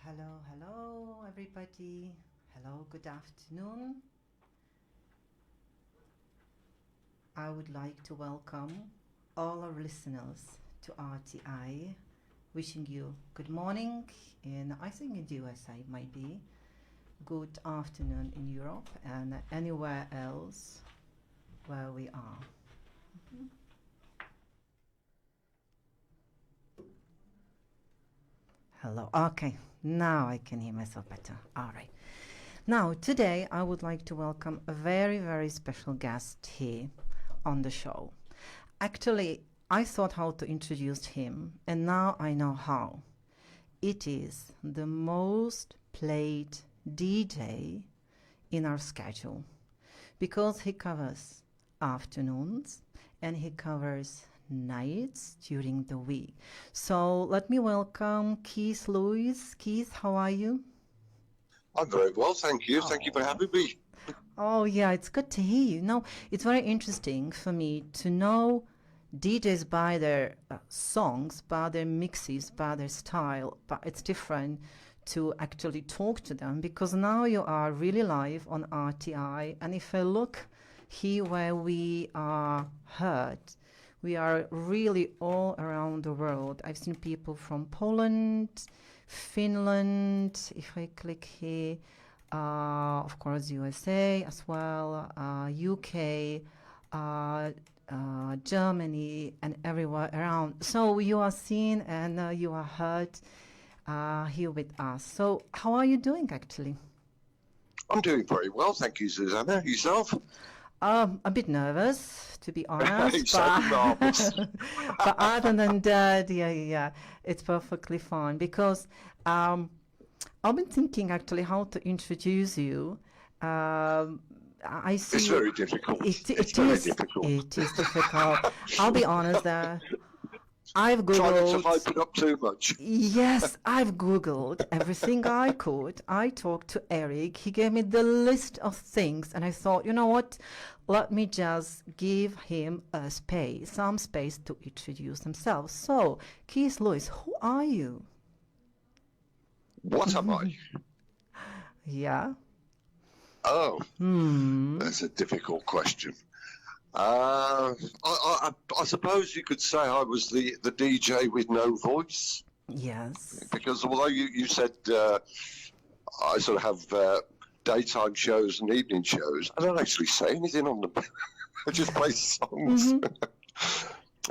Hello, hello, everybody. Hello, good afternoon. I would like to welcome all our listeners to RTI, wishing you good morning in, I think in the USA might be, good afternoon in Europe and anywhere else where we are. Mhm. Hello. Okay, now I can hear myself better. All right. Now, today I would like to welcome a very, very special guest here on the show. Actually, I thought how to introduce him, and now I know how. It is the most played DJ in our schedule because he covers afternoons and he covers nights during the week. So let me welcome Keith Lewis. Keith, how are you? I'm very well, thank you. Thank you for having me. Oh, yeah, it's good to hear you. No, it's very interesting for me to know DJs by their songs, by their mixes, by their style, but it's different to actually talk to them because now you are really live on RTI. And if I look here where we are heard, we are really all around the world. I've seen people from Poland, Finland, if I click here, of course, USA as well, UK, Germany, and everywhere around. So you are seen and you are heard here with us. So how are you doing actually? I'm doing very well, thank you, Zuzana. Yourself? A bit nervous, to be honest, It sounded marvellous. but other than that, yeah, it's perfectly fine because I've been thinking actually how to introduce you. I see It's very difficult. It's very difficult. It is difficult. I'll be honest. I've Try not to Googled. hype it up too much. Yes, I've Googled everything I could. I talked to Eric. He gave me the list of things, and I thought, you know what? Let me just give him some space to introduce himself. So, Keith Lewis, who are you? What am I? Yeah. Oh, Hmm. that's a difficult question. I suppose you could say I was the DJ with no voice, Yes. because although you said I sort of have daytime shows and evening shows, I don't actually say anything on them. I just play songs.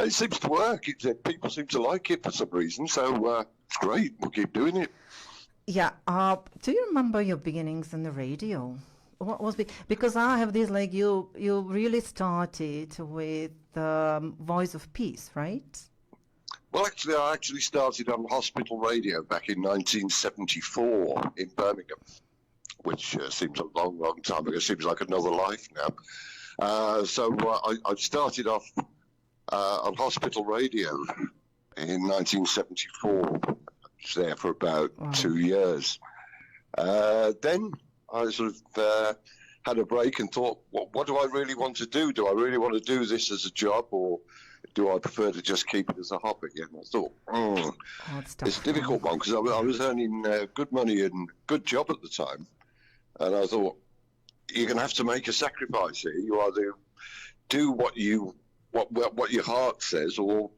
It seems to work. People seem to like it for some reason, so it's great. We'll keep doing it. Yeah. Do you remember your beginnings in the radio? What was because I have this like you really started with Voice of Peace, right? Well, actually, I actually started on hospital radio back in 1974 in Birmingham, which seems a long, long time ago. Seems like another life now. So I started off on hospital radio in 1974. I was there for about 2 years. Then I sort of had a break and thought, what do I really want to do? Do I really want to do this as a job, or do I prefer to just keep it as a hobby? And I thought, it's a difficult one because I was earning good money and good job at the time. And I thought, you're going to have to make a sacrifice here. You either do what your heart says, or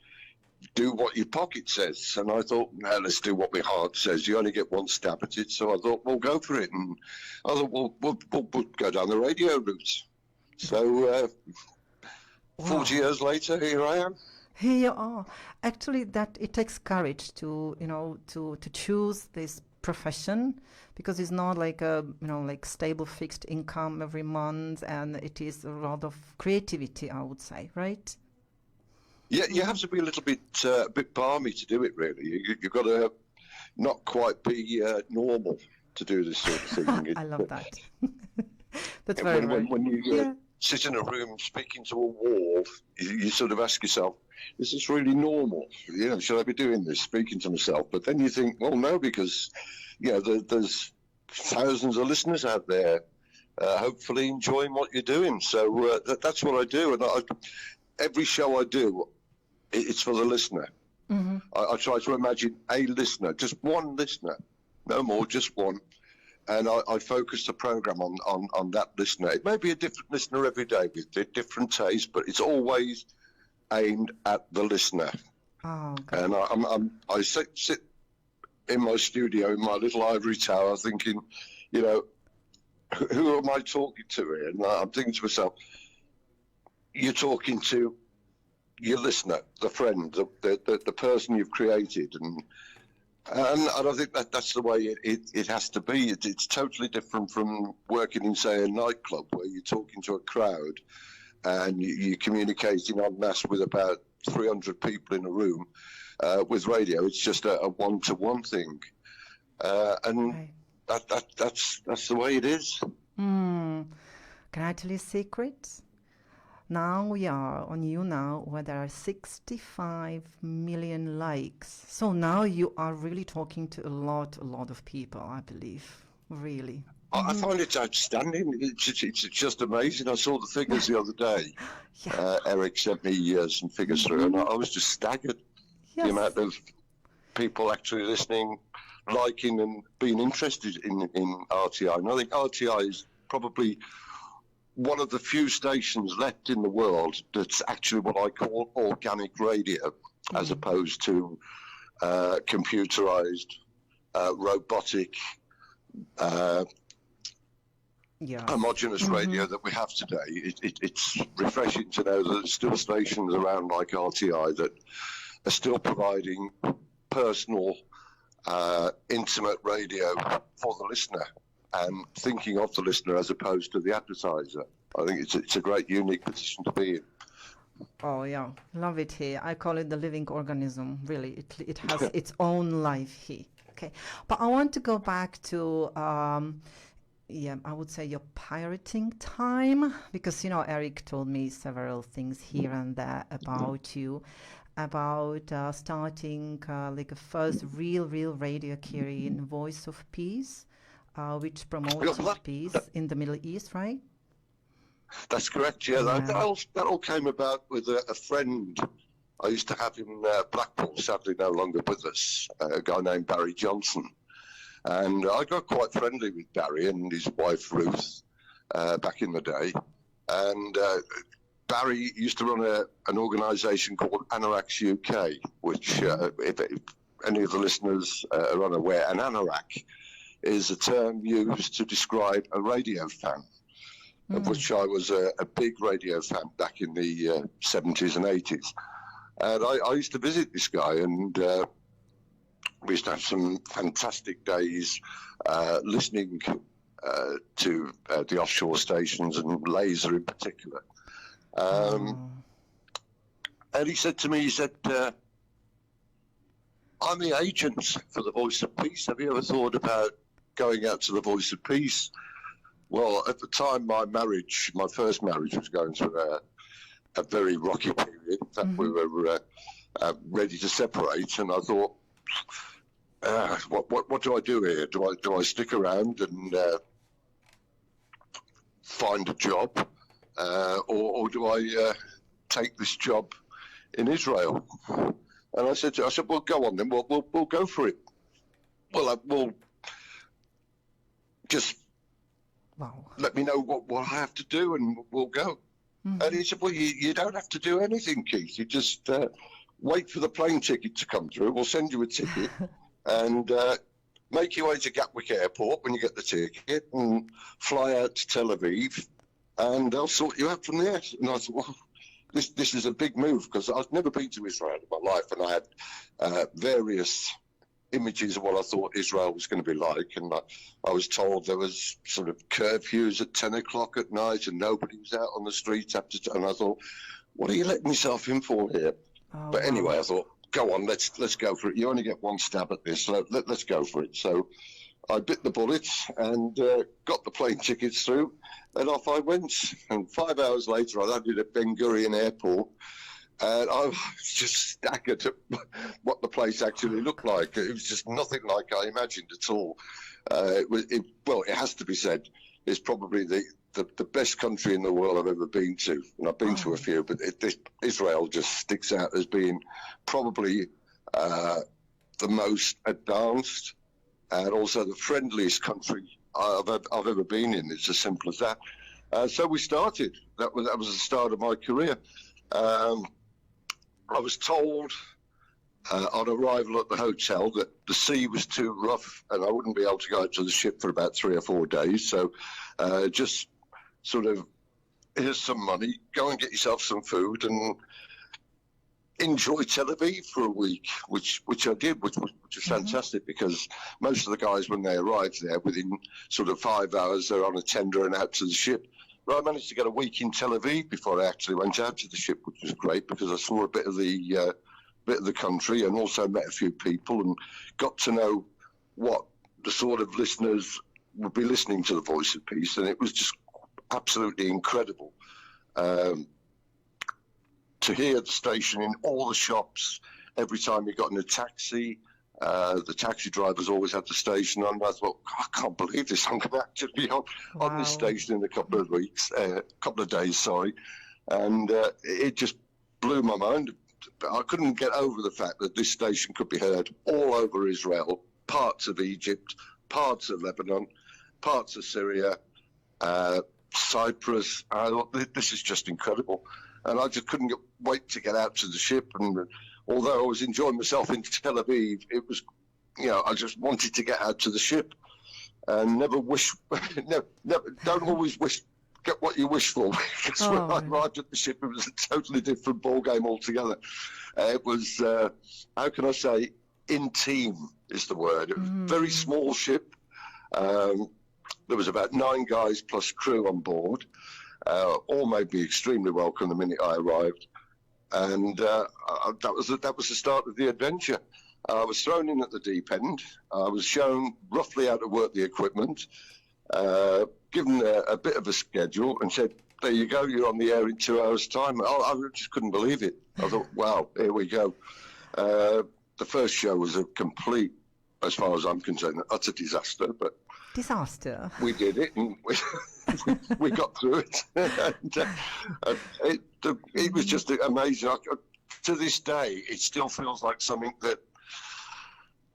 do what your pocket says. And I thought, no, let's do what my heart says. You only get one stab at it. So I thought, we'll go for it. And I thought, we'll go down the radio route. So 40 years later, here I am. Here you are. Actually, that it takes courage to to choose this profession because it's not like a like stable fixed income every month, and it is a lot of creativity, I would say, right? Yeah, you have to be a little bit balmy to do it, really. You've got to not quite be normal to do this sort of thing. I love that. That's very when you sit in a room speaking to a wall, you sort of ask yourself, is this really normal? Should I be doing this, speaking to myself? But then you think, well, no, because there's thousands of listeners out there hopefully enjoying what you're doing. So that's what I do. And every show I do, it's for the listener. I try to imagine a listener, just one listener, no more, just one. And I focus the program on that listener. It may be a different listener every day with different tastes, but it's always aimed at the listener. Oh, okay. And I sit in my studio in my little ivory tower thinking, you know, who am I talking to here? And I'm thinking to myself, you're talking to your listener, the friend, the person you've created. And I think that's the way it has to be. It's totally different from working in, say, a nightclub where you're talking to a crowd and you're communicating en masse with about 300 people in a room. With radio, it's just a one-to-one thing. And Right. that's the way it is. Can I tell you a secret? Now we are on you now where there are 65 million likes. So now you are really talking to a lot of people, I believe. Really. I find it outstanding. It's just amazing. I saw the figures the other day. Yeah. Eric sent me some figures through, and I was just staggered. Yes. The amount of people actually listening, liking, and being interested in RTI. And I think RTI is probably one of the few stations left in the world that's actually what I call organic radio, as opposed to computerized, robotic, homogenous radio that we have today. It's refreshing to know that there's still stations around like RTI that are still providing personal, intimate radio for the listener and thinking of the listener as opposed to the advertiser. I think it's a great, unique position to be in. Oh yeah, love it here. I call it the living organism. Really, it has its own life here. Okay, but I want to go back to I would say your pirating time, because Eric told me several things here and there about you, about starting like a first real radio career in Voice of Peace, which promotes peace in the Middle East, right? That's correct, yeah. That all came about with a friend I used to have in Blackpool, sadly no longer with us, a guy named Barry Johnson. And I got quite friendly with Barry and his wife Ruth back in the day. And Barry used to run an organisation called Anorak's UK, which, if any of the listeners are unaware, an anorak is a term used to describe a radio fan, of which I was a big radio fan back in the 70s and 80s. And I used to visit this guy, and we used to have some fantastic days listening to the offshore stations and Laser in particular. And he said to me, I'm the agent for the Voice of Peace. Have you ever thought about going out to the Voice of Peace? Well, at the time, my first marriage was going through a very rocky period. In fact, we were ready to separate, and I thought, what do I do here? Do I stick around and find a job, or do I take this job in Israel? And I said, well, go on then. We'll go for it. Well, we'll just let me know what I have to do, and we'll go. And he said, well, you don't have to do anything, Keith. You just wait for the plane ticket to come through. We'll send you a ticket and make your way to Gatwick Airport when you get the ticket and fly out to Tel Aviv, and they'll sort you out from there. And I thought, well, this is a big move, because I've never been to Israel in my life, and I had various images of what I thought Israel was going to be like, and I was told there was sort of curfews at 10 o'clock at night and nobody was out on the streets and I thought, what are you letting yourself in for here? But anyway, I thought, go on, let's go for it. You only get one stab at this, so let's go for it. So I bit the bullet and got the plane tickets through, and off I went. And 5 hours later, I landed at Ben Gurion Airport. And I was just staggered at what the place actually looked like. It was just nothing like I imagined at all. It has to be said, it's probably the best country in the world I've ever been to. And I've been to a few, but Israel just sticks out as being probably the most advanced, and also the friendliest country I've ever been in. It's as simple as that. So we started. That was the start of my career. I was told on arrival at the hotel that the sea was too rough and I wouldn't be able to go out to the ship for about 3 or 4 days. So just sort of, here's some money, go and get yourself some food and enjoy Tel Aviv for a week, which I did, which was fantastic, because most of the guys, when they arrived there, within sort of 5 hours, they're on a tender and out to the ship. But I managed to get a week in Tel Aviv before I actually went out to the ship, which was great, because I saw a bit of the country and also met a few people and got to know what the sort of listeners would be listening to the Voice of Peace, and it was just absolutely incredible. To hear the station in all the shops, every time you got in a taxi, the taxi drivers always had the station on. I thought, I can't believe this. I'm going to actually be on this station in a couple of days, sorry. And it just blew my mind. I couldn't get over the fact that this station could be heard all over Israel, parts of Egypt, parts of Lebanon, parts of Syria, Cyprus. I thought, this is just incredible. And I just couldn't wait to get out to the ship. And although I was enjoying myself in Tel Aviv, it was, I just wanted to get out to the ship and never don't always get what you wish for. Because when I arrived at the ship, it was a totally different ball game altogether. It was, how can I say, intimate is the word. It was a very small ship. There was about 9 guys plus crew on board. All made me extremely welcome the minute I arrived, and that was the start of the adventure. I was thrown in at the deep end. I was shown roughly how to work the equipment, given a bit of a schedule, and said, "There you go, you're on the air in 2 hours' time." I just couldn't believe it. I thought, "Wow, here we go." The first show was a complete, as far as I'm concerned, utter disaster, but disaster. We did it, and we got through it. And it was just amazing. To this day, it still feels like something that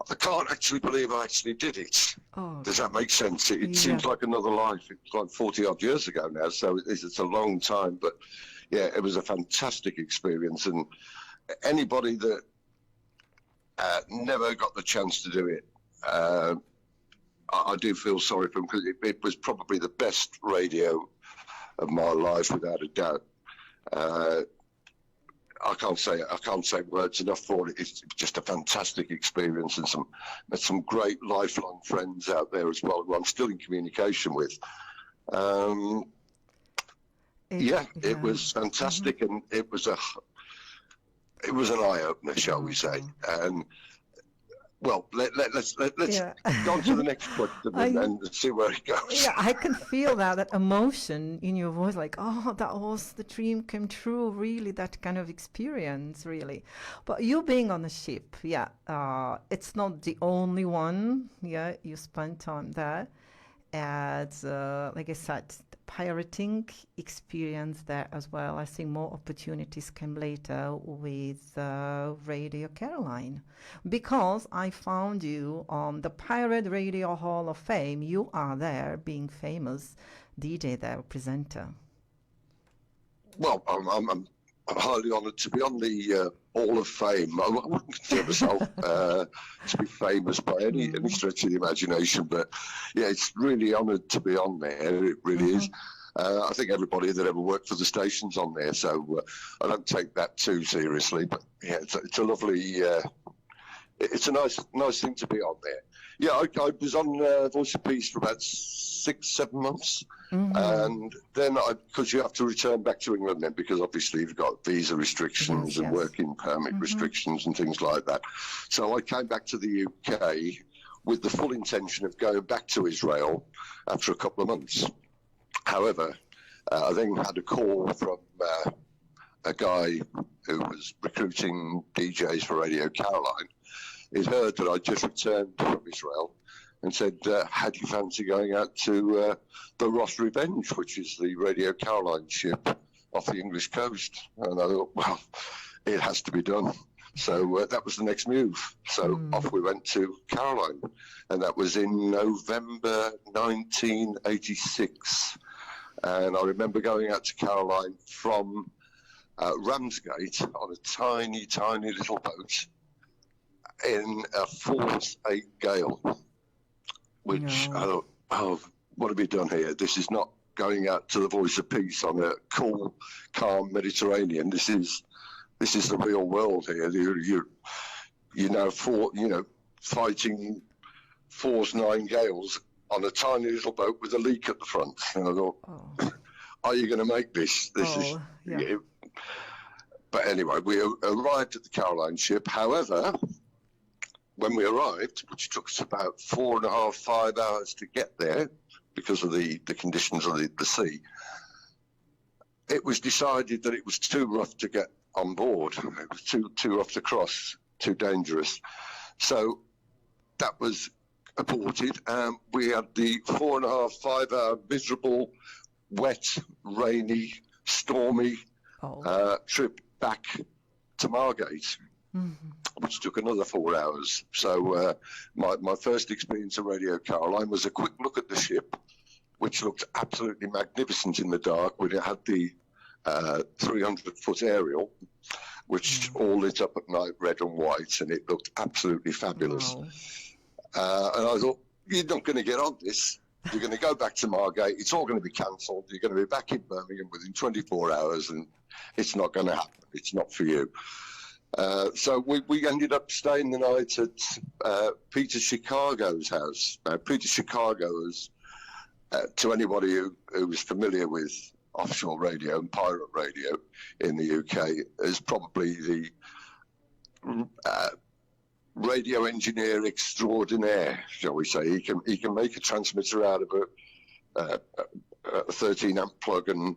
I can't actually believe I actually did it. Does that make sense? It seems like another life. It's like 40-odd years ago now, so it's a long time. But, yeah, it was a fantastic experience. And anybody that never got the chance to do it, I do feel sorry for him, because it was probably the best radio of my life, without a doubt. I can't say words enough for it. It's just a fantastic experience, and met some great lifelong friends out there as well, who I'm still in communication with. It was fantastic, and it was an eye opener, shall we say? And well, let's go on to the next question and see where it goes. Yeah, I can feel that emotion in your voice, like, that was the dream came true, really, that kind of experience, really. But you being on the ship, it's not the only one, you spent time there. And like I said, the pirating experience there as well. I think more opportunities came later with Radio Caroline, because I found you on the Pirate Radio Hall of Fame. You are there, being famous DJ there, presenter. Well, I'm highly honoured to be on the Hall of Fame. I wouldn't consider myself to be famous by any stretch of the imagination, but yeah, it's really honoured to be on there. It really is. I think everybody that ever worked for the station's on there, so I don't take that too seriously. But yeah, it's a lovely, it's a nice thing to be on there. Yeah, I was on Voice of Peace for about 6-7 months. And then, because you have to return back to England then, because obviously you've got visa restrictions and working permit restrictions and things like that. So I came back to the UK with the full intention of going back to Israel after a couple of months. However, I then had a call from a guy who was recruiting DJs for Radio Caroline. He'd heard that I'd just returned from Israel and said, how do you fancy going out to the Ross Revenge, which is the Radio Caroline ship off the English coast? And I thought, well, it has to be done. So that was the next move. So off we went to Caroline, and that was in November 1986. And I remember going out to Caroline from Ramsgate on a tiny, tiny little boat in a force 8 gale, which I thought, oh, what have we done here? This is not going out to the Voice of Peace on a cool, calm Mediterranean. This is the real world here. Fighting force 9 gales on a tiny little boat with a leak at the front. And I thought, are you going to make this? But anyway, we arrived at the Caroline ship. However, when we arrived, which took us about 4.5, 5 hours to get there because of the conditions of the sea, it was decided that it was too rough to get on board. It was too rough to cross, too dangerous. So that was aborted. We had the 4.5, 5 hour miserable, wet, rainy, stormy trip back to Margate, which took another 4 hours. So my first experience of Radio Caroline was a quick look at the ship, which looked absolutely magnificent in the dark when it had the 300-foot aerial, which all lit up at night red and white, and it looked absolutely fabulous. And I thought, you're not going to get on this. You're going to go back to Margate. It's all going to be cancelled. You're going to be back in Birmingham within 24 hours, and it's not going to happen. It's not for you. So we ended up staying the night at Peter Chicago's house. Peter Chicago is, to anybody who is familiar with offshore radio and pirate radio in the UK, is probably the radio engineer extraordinaire, shall we say. He can make a transmitter out of a 13-amp plug and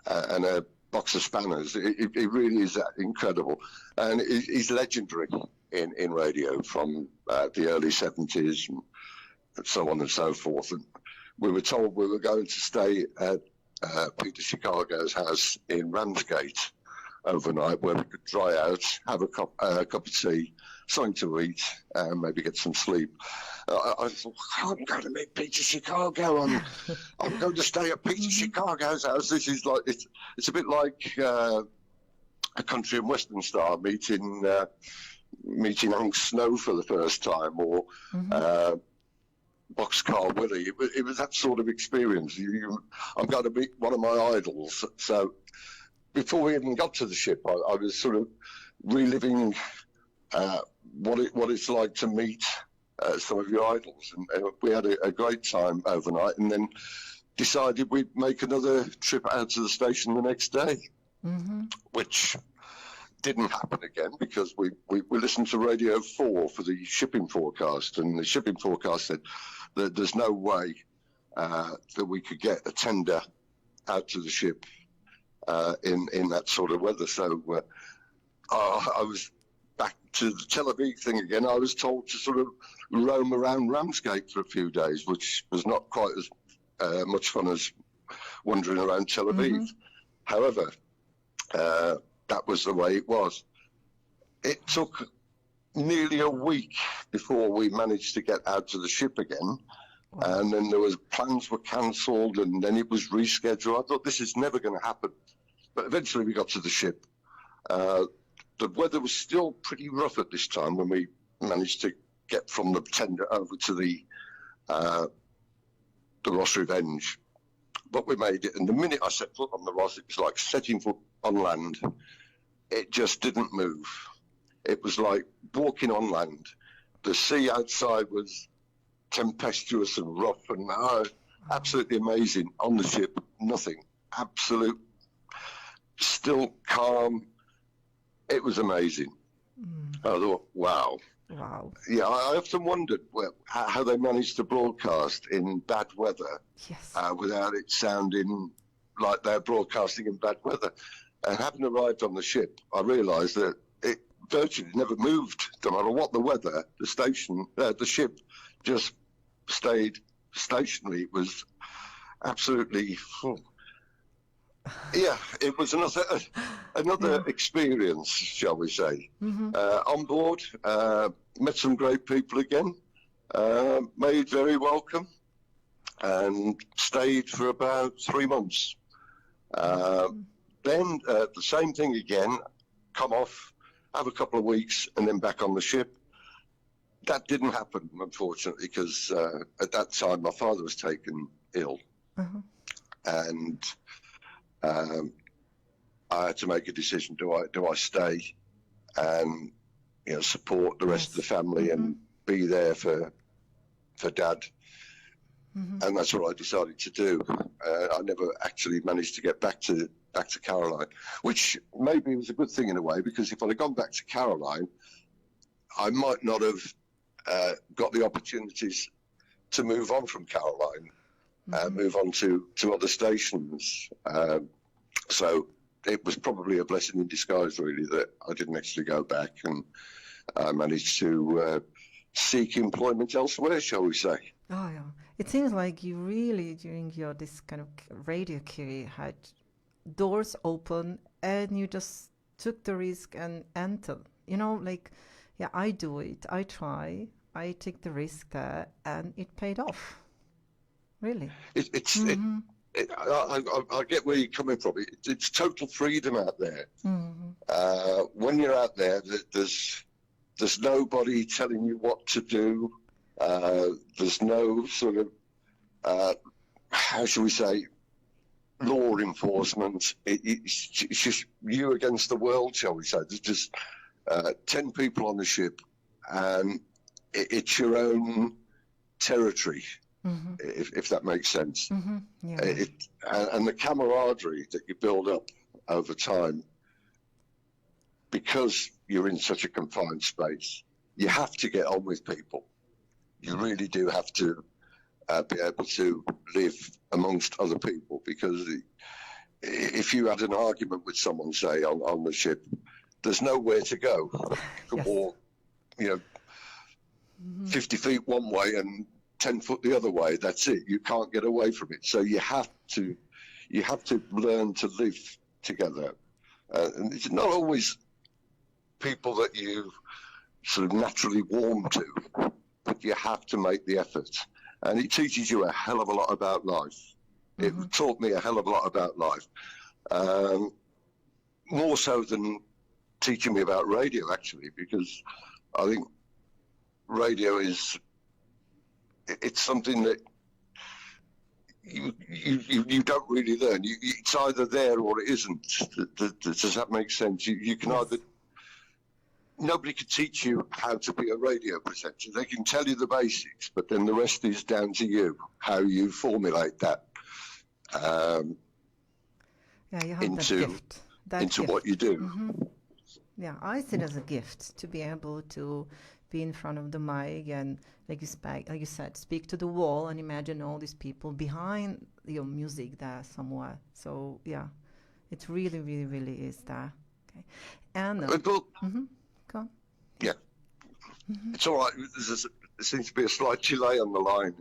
a box of spanners. He really is that incredible, and he's legendary in radio from the early 70s and so on and so forth. And we were told we were going to stay at Peter Chicago's house in Ramsgate overnight, where we could dry out, have a cup of tea, something to eat, and maybe get some sleep. I thought, I'm going to meet Peter Chicago. I'm going to stay at Peter Chicago's house. This is like it's a bit like a country and western star meeting Hank Snow for the first time, or Boxcar Willie. It was that sort of experience. I'm going to meet one of my idols. So before we even got to the ship, I was sort of reliving what it's like to meet some of your idols, and we had a great time overnight, and then decided we'd make another trip out to the station the next day, which didn't happen again because we listened to Radio 4 for the shipping forecast, and the shipping forecast said that there's no way that we could get a tender out to the ship in that sort of weather. So I was back to the Tel Aviv thing again. I was told to sort of roam around Ramsgate for a few days, which was not quite as much fun as wandering around Tel Aviv. However, that was the way it was. It took nearly a week before we managed to get out to the ship again. Wow. And then plans were cancelled, and then it was rescheduled. I thought, this is never going to happen. But eventually we got to the ship. The weather was still pretty rough at this time when we managed to get from the tender over to the Ross Revenge. But we made it, and the minute I set foot on the Ross, it was like setting foot on land. It just didn't move. It was like walking on land. The sea outside was tempestuous and rough, and absolutely amazing. On the ship, nothing. Absolute, still calm. It was amazing. I thought, wow. Yeah, I often wondered how they managed to broadcast in bad weather without it sounding like they're broadcasting in bad weather. And having arrived on the ship, I realised that it virtually never moved. No matter what the weather, the ship just stayed stationary. It was absolutely Yeah, it was another experience, shall we say. On board, met some great people again, made very welcome, and stayed for about 3 months. Then the same thing again, come off, have a couple of weeks, and then back on the ship. That didn't happen, unfortunately, because at that time my father was taken ill, and I had to make a decision: do I stay and support the rest of the family and be there for Dad? And that's what I decided to do. I never actually managed to get back to Caroline, which maybe was a good thing in a way, because if I'd have gone back to Caroline, I might not have got the opportunities to move on from Caroline, move on to other stations. So it was probably a blessing in disguise, really, that I didn't actually go back, and I managed to seek employment elsewhere, shall we say. Oh, yeah. It seems like you really, during your this kind of radio career, had doors open and you just took the risk and entered. Like, yeah, I do it. I try. I take the risk there, and it paid off. Really. I get where you're coming from. It's total freedom out there. When you're out there, there's nobody telling you what to do. There's no sort of, how shall we say, law enforcement. It's just you against the world, shall we say. There's just 10 people on the ship, and it's your own territory, if that makes sense. Yeah. And the camaraderie that you build up over time, because you're in such a confined space, you have to get on with people. You really do have to be able to live amongst other people, because if you had an argument with someone, say, on the ship, there's nowhere to go. You can walk, 50 feet one way and 10 foot the other way. That's it. You can't get away from it. So you have to learn to live together. And it's not always people that you sort of naturally warm to, but you have to make the effort. And it teaches you a hell of a lot about life. It taught me a hell of a lot about life. More so than teaching me about radio, actually, because I think radio it's something that you don't really learn. It's either there or it isn't. Does that make sense? You can either... Nobody can teach you how to be a radio presenter. They can tell you the basics, but then the rest is down to you, how you formulate that you have into gift. what you do. Yeah, I see it as a gift to be able to be in front of the mic and, like you said, speak to the wall and imagine all these people behind your music there somewhere. So yeah, it really, really, really is there. Okay, and Go on. Yeah, it's all right. There seems to be a slight delay on the line.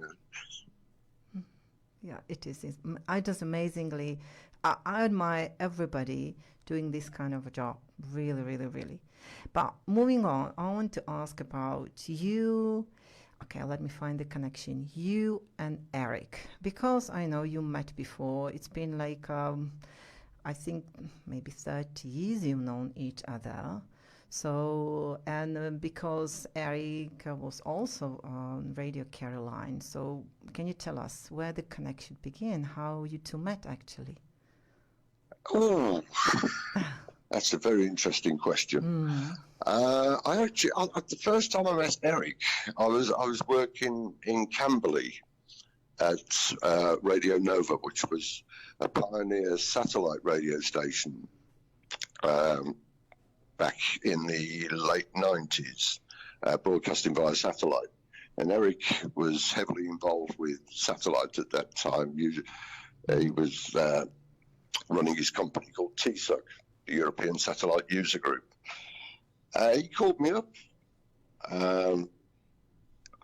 Yeah, it is. I just amazingly, I admire everybody doing this kind of a job. Really, really, really. But moving on, I want to ask about you. Okay, let me find the connection. You and Eric, because I know you met before. It's been like, I think maybe 30 years you've known each other. So, and because Eric was also on Radio Caroline, so can you tell us where the connection began, how you two met actually? Oh, that's a very interesting question. The first time I met Eric, I was working in Camberley at Radio Nova, which was a pioneer satellite radio station. Back in the late 90s, broadcasting via satellite. And Eric was heavily involved with satellite at that time. He was running his company called TSUG, the European Satellite User Group. He called me up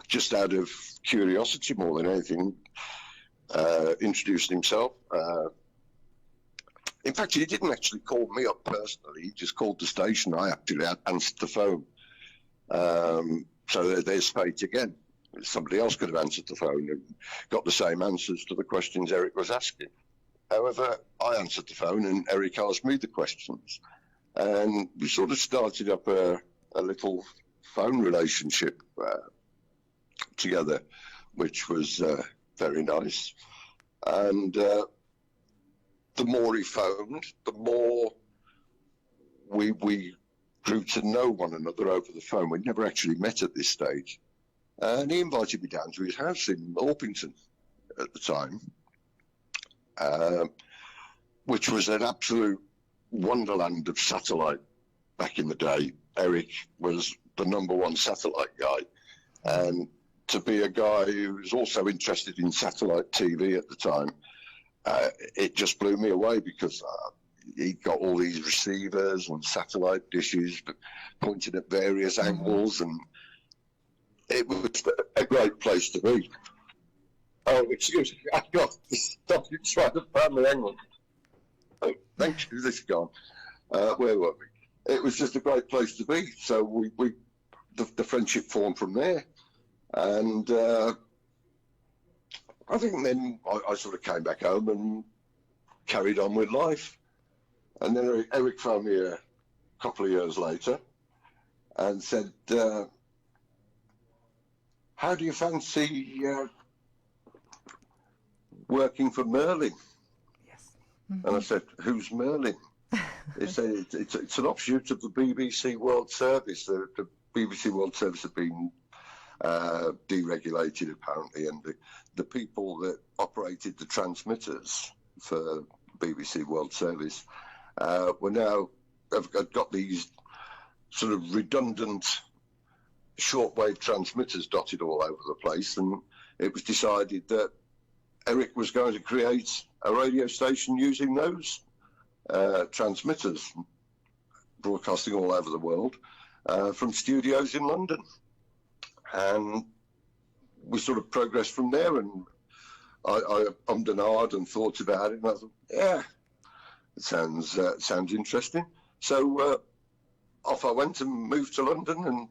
just out of curiosity more than anything, introduced himself. In fact, he didn't actually call me up personally. He just called the station. I actually answered the phone. So there's fate again. Somebody else could have answered the phone and got the same answers to the questions Eric was asking. However, I answered the phone and Eric asked me the questions. And we sort of started up a little phone relationship together, which was very nice. And the more he phoned, the more we grew to know one another over the phone. We'd never actually met at this stage. And he invited me down to his house in Orpington at the time, which was an absolute wonderland of satellite back in the day. Eric was the #1 satellite guy. And to be a guy who was also interested in satellite TV at the time, it just blew me away because he got all these receivers and satellite dishes pointed at various angles, and it was a great place to be. Oh, excuse me, I've got to stop you trying to find my angle. Oh, thank you, this is gone. Where were we? It was just a great place to be. So the friendship formed from there. And I think then I sort of came back home and carried on with life. And then Eric phoned me a couple of years later and said, how do you fancy working for Merlin? Yes. Mm-hmm. And I said, who's Merlin? He said, it's an offshoot of the BBC World Service. The BBC World Service had been deregulated, apparently, and the people that operated the transmitters for BBC World Service were now have got these sort of redundant shortwave transmitters dotted all over the place, and it was decided that Eric was going to create a radio station using those transmitters, broadcasting all over the world from studios in London. And we sort of progressed from there, and I ummed and ahed and thought about it, and I thought, yeah, it sounds interesting. So off I went and moved to London and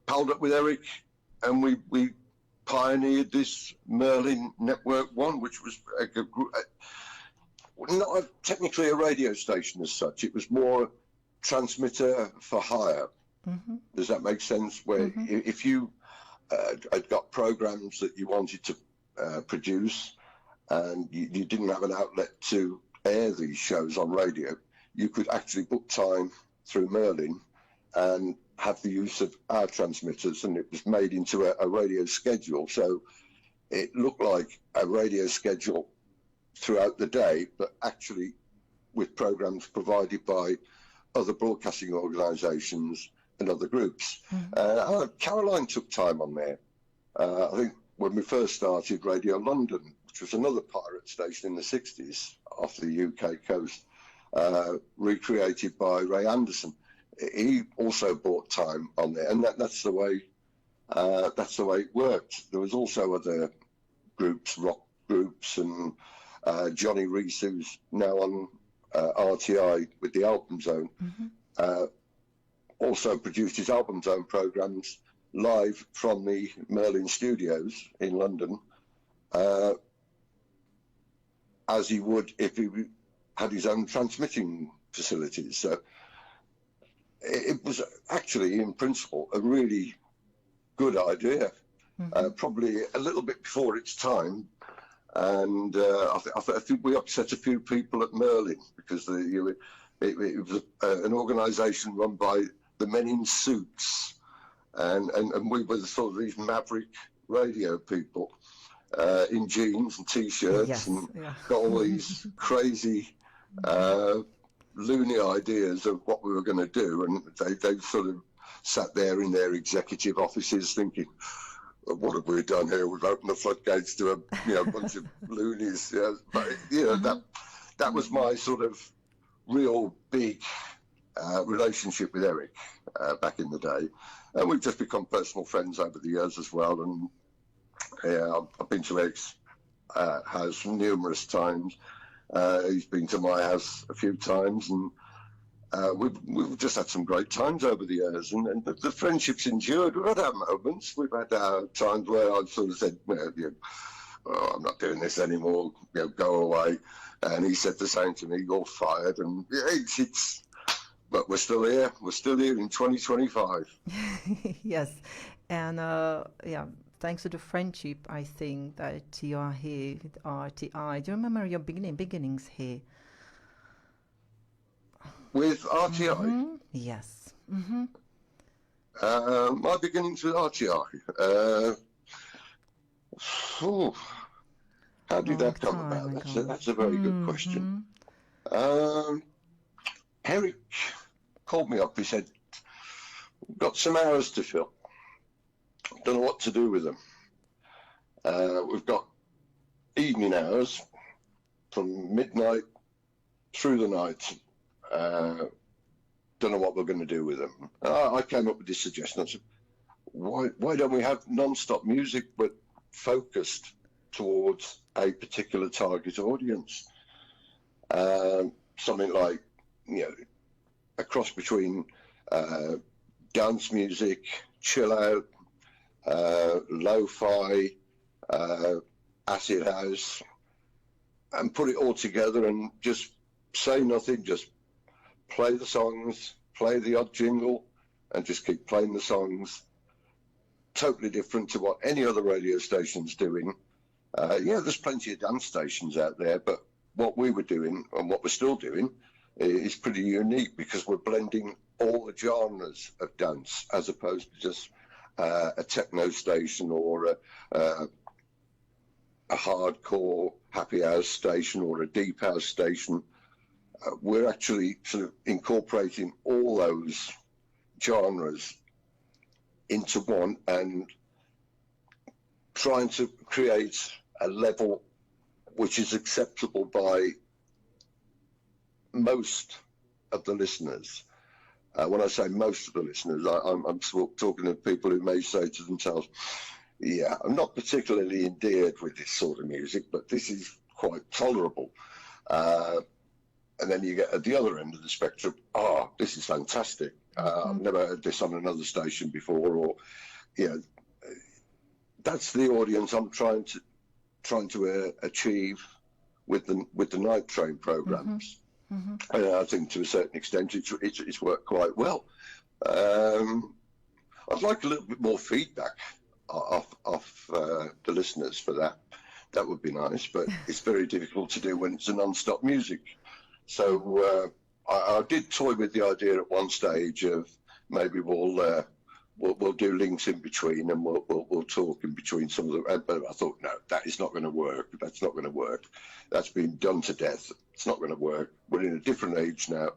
palled up with Eric, and we pioneered this Merlin Network One, which was not technically a radio station as such. It was more a transmitter for hire. Mm-hmm. Does that make sense? Where if you had got programs that you wanted to produce and you didn't have an outlet to air these shows on radio, you could actually book time through Merlin and have the use of our transmitters, and it was made into a radio schedule. So it looked like a radio schedule throughout the day, but actually with programs provided by other broadcasting organisations and other groups. Caroline took time on there. I think when we first started Radio London, which was another pirate station in the 60s off the UK coast, recreated by Ray Anderson, he also bought time on there, and that's the way it worked. There was also other groups, rock groups, and Johnny Reese, who's now on RTI with the Album Zone, also produced his Album Zone programs live from the Merlin Studios in London, as he would if he had his own transmitting facilities. So it was actually, in principle, a really good idea, probably a little bit before its time. And I think we upset a few people at Merlin because it was an organisation run by the men in suits, and we were sort of these maverick radio people in jeans and T-shirts, and got all these crazy loony ideas of what we were going to do, and they sort of sat there in their executive offices thinking, what have we done here? We've opened the floodgates to a bunch of loonies. But that was my sort of real big relationship with Eric back in the day, and we've just become personal friends over the years as well. And I've been to Eric's house numerous times, He's been to my house a few times, and we've just had some great times over the years, and the friendship's endured. We've had our moments. We've had our times where I've sort of said, well, oh, I'm not doing this anymore, go away. And he said the same to me, you're fired. And but we're still here. We're still here in 2025. Yes, and thanks to the friendship, I think that you are here with RTI. Do you remember your beginnings here? With RTI? Yes. My beginnings with RTI. How did that come about? That's a very good question. Eric called me up. He said, we've got some hours to fill. Don't know what to do with them. We've got evening hours from midnight through the night. Don't know what we're going to do with them. I came up with this suggestion. I said, why don't we have non-stop music but focused towards a particular target audience? Something like, a cross between dance music, chill out, lo-fi, acid house, and put it all together and just say nothing, just play the songs, play the odd jingle, and just keep playing the songs. Totally different to what any other radio station's doing. There's plenty of dance stations out there, but what we were doing and what we're still doing is pretty unique because we're blending all the genres of dance as opposed to just a techno station or a hardcore happy house station or a deep house station. We're actually sort of incorporating all those genres into one and trying to create a level which is acceptable by most of the listeners. When I say most of the listeners, I'm talking to people who may say to themselves, yeah, I'm not particularly endeared with this sort of music, but this is quite tolerable. And then you get at the other end of the spectrum, this is fantastic. I've never heard this on another station before, or, that's the audience I'm trying to achieve with the night train programs. And I think to a certain extent it's worked quite well. I'd like a little bit more feedback off the listeners for that. That would be nice, but it's very difficult to do when it's a non-stop music. So I did toy with the idea at one stage of maybe we'll do links in between and we'll talk in between some of them. But I thought, no, that is not going to work. That's not going to work. That's been done to death. It's not going to work. We're in a different age now.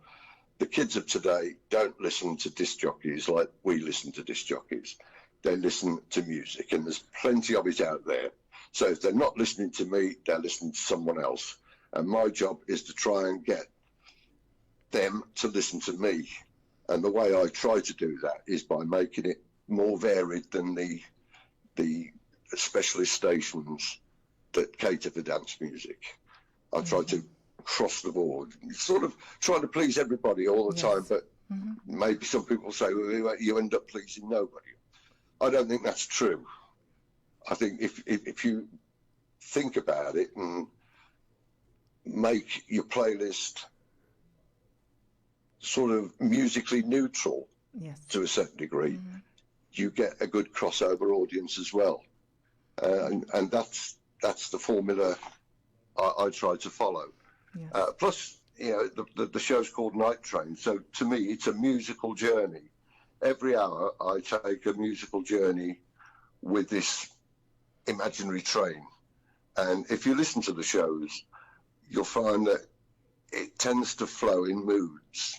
The kids of today don't listen to disc jockeys like we listen to disc jockeys. They listen to music, and there's plenty of it out there. So if they're not listening to me, they're listening to someone else. And my job is to try and get them to listen to me. And the way I try to do that is by making it more varied than the specialist stations that cater for dance music. I try to cross the board, sort of trying to please everybody all the time, but maybe some people say, well, you end up pleasing nobody. I don't think that's true. I think if you think about it and make your playlist sort of musically neutral to a certain degree, you get a good crossover audience as well. And that's the formula I try to follow. Yes. Plus, the show's called Night Train. So to me, it's a musical journey. Every hour, I take a musical journey with this imaginary train. And if you listen to the shows, you'll find that it tends to flow in moods.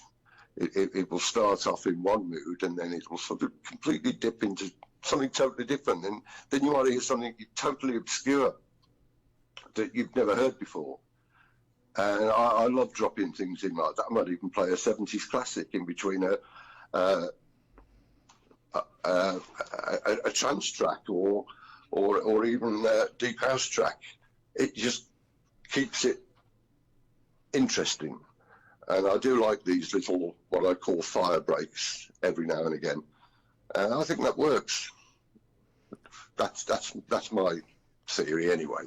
It will start off in one mood and then it will sort of completely dip into something totally different. And then you might hear something totally obscure that you've never heard before. And I love dropping things in like that. I might even play a 70s classic in between a trance track or even a deep house track. It just keeps it interesting. And I do like these little, what I call fire breaks every now and again. And I think that works. That's my theory anyway.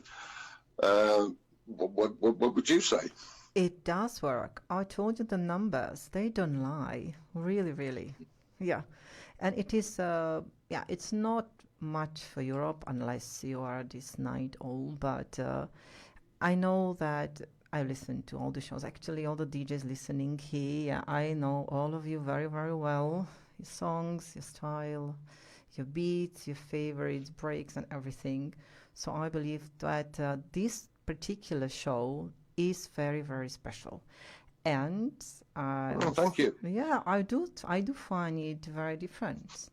What would you say? It does work. I told you the numbers, they don't lie. Really, really. Yeah. And it is, yeah, it's not much for Europe unless you are this night old, but I know that I listen to all the shows. Actually, all the DJs listening here, yeah, I know all of you very, very well. Your songs, your style, your beats, your favorites, breaks, and everything. So I believe that this particular show is very, very special. And Oh, thank you. yeah, I do find it very different,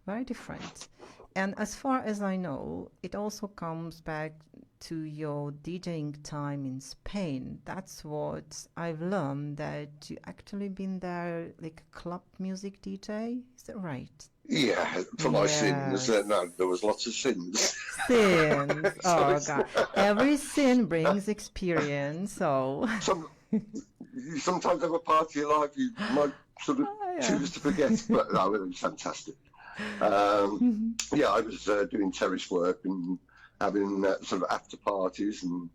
very different. And as far as I know, it also comes back to your DJing time in Spain. That's what I've learned, that you actually been there like a club music DJ. Is that right? Yeah, for my sins. Yes. No, there was lots of sins. Sins. So Oh God. Every sin brings experience. So some, sometimes have a part of your life you might sort of oh, yeah. choose to forget, but no, it was fantastic. Yeah, I was doing terrace work and having sort of after parties and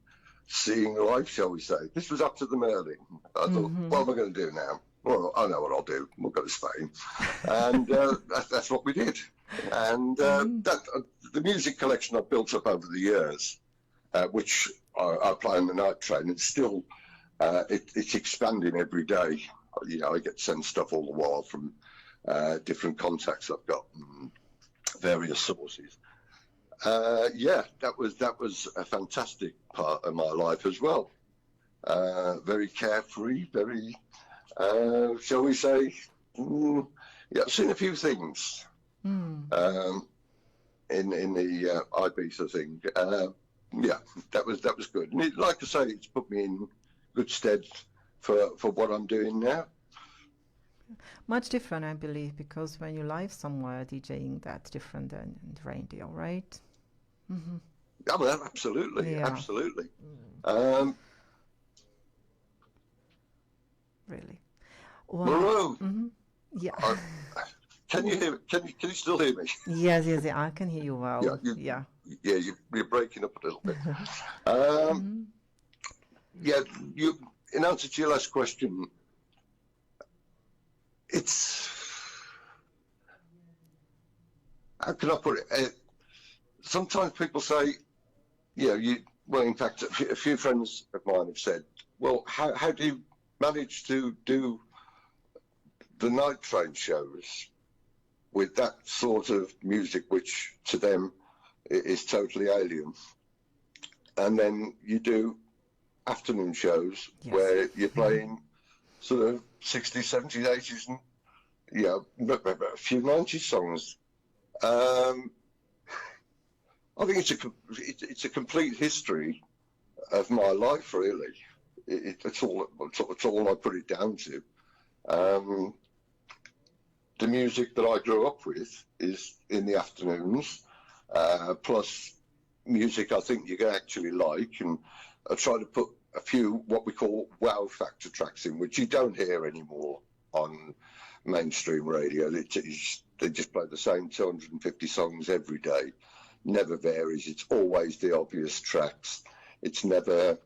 seeing life, shall we say. This was up to the Merlin. I thought, what am I going to do now? Well, I know what I'll do. We'll go to Spain. And that's what we did. And the music collection I've built up over the years, which I play on the night train, it's still, it's expanding every day. You know, I get sent stuff all the while from different contacts I've got and various sources. Yeah, that was a fantastic part of my life as well. Very carefree, very, shall we say, yeah, I've seen a few things in the Ibiza thing. Yeah, that was good. And like I say, it's put me in good stead for what I'm doing now. Much different, I believe, because when you live somewhere DJing, that's different than in the radio, right? Mm-hmm. Yeah, well, absolutely, Yeah, absolutely. Um, really. Wow. Maru, Mm-hmm. Yeah. I, can you hear? Can you still hear me? Yes, yes, yeah, I can hear you Yeah, well. Yeah. you're breaking up a little bit. Um, Mm-hmm. yeah, you. In answer to your last question, it's, how can I put it? Sometimes people say, well, in fact, a few friends of mine have said, well, how do you manage to do the night train shows with that sort of music, which to them is totally alien? And then you do afternoon shows Yes. where you're playing sort of 60s, 70s, 80s, and a few 90s songs. I think it's a complete history of my life, really. It's all I put it down to. The music that I grew up with is in the afternoons, plus music I think you can actually like, and I try to put a few what we call wow factor tracks in, which you don't hear anymore on mainstream radio. They just play the same 250 songs every day, never varies. It's always the obvious tracks. It's never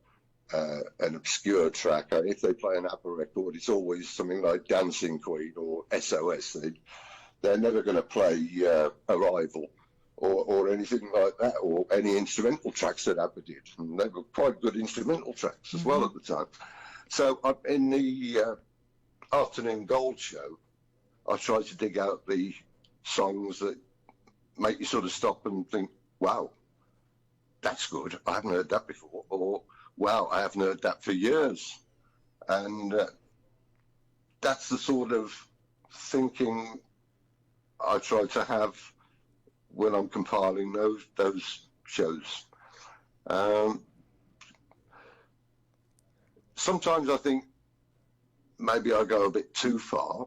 an obscure track. If they play an ABBA record, it's always something like Dancing Queen or SOS. They're never going to play Arrival or anything like that, or any instrumental tracks that ABBA did. And they were quite good instrumental tracks as well at the time. So in the Afternoon Gold show, I try to dig out the songs that make you sort of stop and think, wow, that's good. I haven't heard that before. Or, wow, I haven't heard that for years. And that's the sort of thinking I try to have when I'm compiling those shows. Sometimes I think maybe I go a bit too far.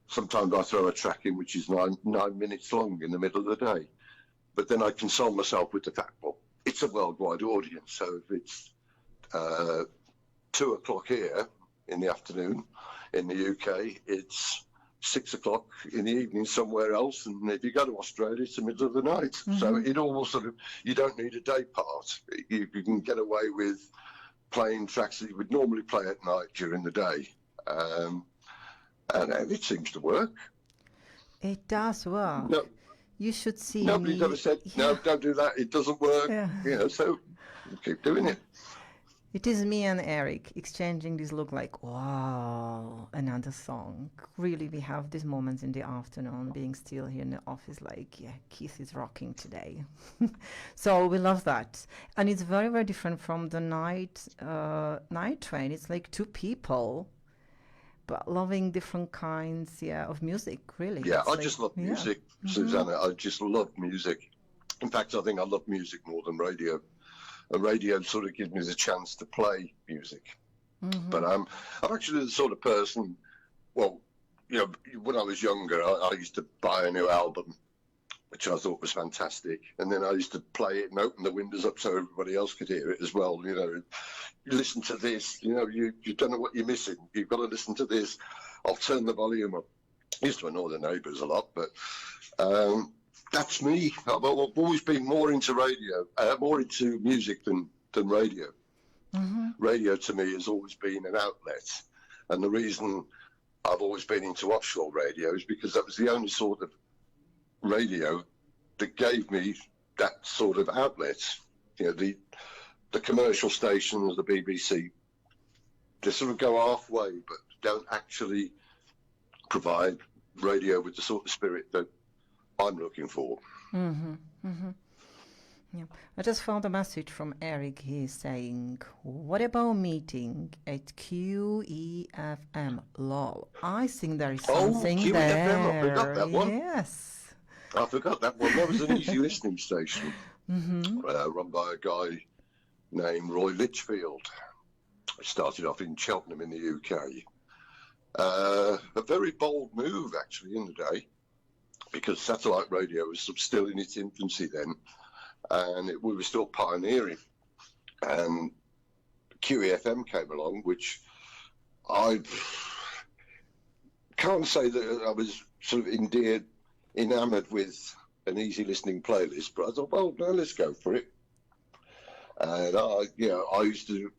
Sometimes I throw a track in which is 9 minutes long in the middle of the day. But then I console myself with the fact, well, it's a worldwide audience, so if it's 2 o'clock here in the afternoon in the UK, it's 6 o'clock in the evening somewhere else, and if you go to Australia, it's the middle of the night. So it almost sort of, you don't need a day part. You can get away with playing tracks that you would normally play at night during the day, and it seems to work. It does work. No, You should see nobody's me. ever said, no, don't do that, it doesn't work. Yeah. So keep doing it. It is me and Eric exchanging this look like, wow, another song. Really, we have these moments in the afternoon being still here in the office like, yeah, Keith is rocking today. So we love that. And it's very, very different from the night train. It's like two people, but loving different kinds, of music, really. Yeah, It's I like, just love music, Susanna. I just love music. In fact, I think I love music more than radio. And radio sort of gives me the chance to play music. But I'm actually the sort of person, well, when I was younger, I used to buy a new album, which I thought was fantastic. And then I used to play it and open the windows up so everybody else could hear it as well. You listen to this, you don't know what you're missing. You've got to listen to this. I'll turn the volume up. I used to annoy the neighbours a lot, but that's me. I've always been more into radio, more into music than radio. Radio to me has always been an outlet. And the reason I've always been into offshore radio is because that was the only sort of radio that gave me that sort of outlet. The commercial stations, the BBC, they sort of go halfway, but don't actually provide radio with the sort of spirit that I'm looking for. Yeah. I just found a message from Eric. He's saying, what about meeting at QEFM? Lol. I think there is something QEFM, there. I forgot that one. Yes. I forgot that one. That was an easy listening station run by a guy named Roy Litchfield. It started off in Cheltenham in the UK. A very bold move, actually, in the day, because satellite radio was still in its infancy then, and we were still pioneering. And QEFM came along, which I can't say that I was sort of enamoured with an easy listening playlist, but I thought, well, no, let's go for it. And I used to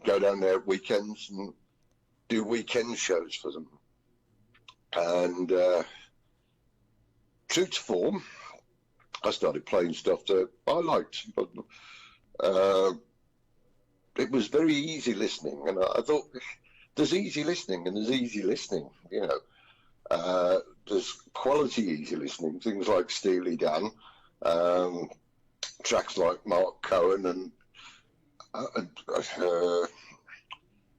go down there at weekends and do weekend shows for them. And true to form, I started playing stuff that I liked. But, it was very easy listening, and I thought there's easy listening and there's easy listening. There's quality easy listening, things like Steely Dan, tracks like Mark Cohen, and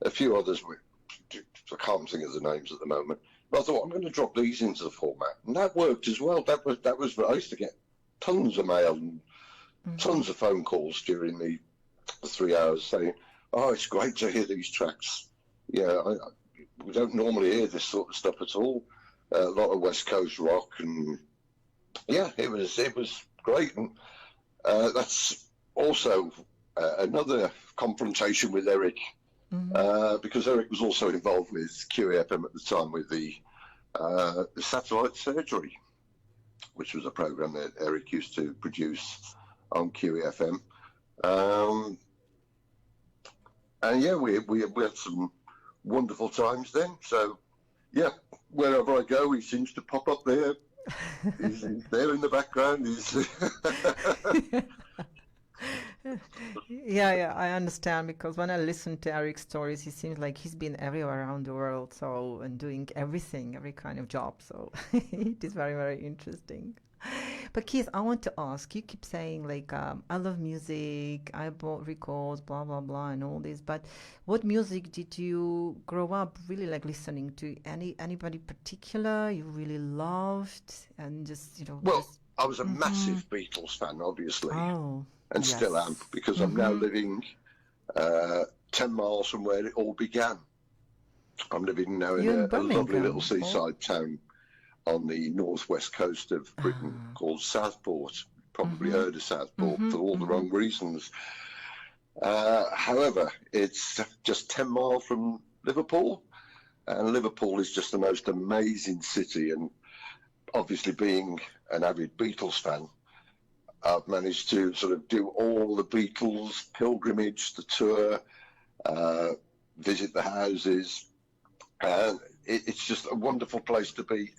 a few others. I can't think of the names at the moment. But I thought, I'm going to drop these into the format, and that worked as well. That was I used to get tons of mail and tons of phone calls during the 3 hours saying, "Oh, it's great to hear these tracks." Yeah, we don't normally hear this sort of stuff at all. A lot of West Coast rock, and yeah, it was great. And that's also another confrontation with Eric. Because Eric was also involved with QEFM at the time with the satellite surgery, which was a program that Eric used to produce on QEFM. And yeah, we had some wonderful times then. So yeah, wherever I go, he seems to pop up there. He's there in the background. Yeah, I understand, because when I listen to Eric's stories, he seems like he's been everywhere around the world, and doing everything, every kind of job. So it is very, very interesting. But Keith, I want to ask, you keep saying like, I love music, I bought records, blah, blah, blah, and all this, but what music did you grow up really like listening to? Anybody particular you really loved? And just, Well, I was a massive Beatles fan, obviously. Oh. And Yes. still am, because I'm now living 10 miles from where it all began. I'm living now in You're in a lovely Birmingham. little seaside town on the northwest coast of Britain called Southport. Probably heard of Southport for all the wrong reasons. However, it's just 10 miles from Liverpool, and Liverpool is just the most amazing city. And obviously, being an avid Beatles fan, I've managed to sort of do all the Beatles pilgrimage, the tour, visit the houses, and it's just a wonderful place to be.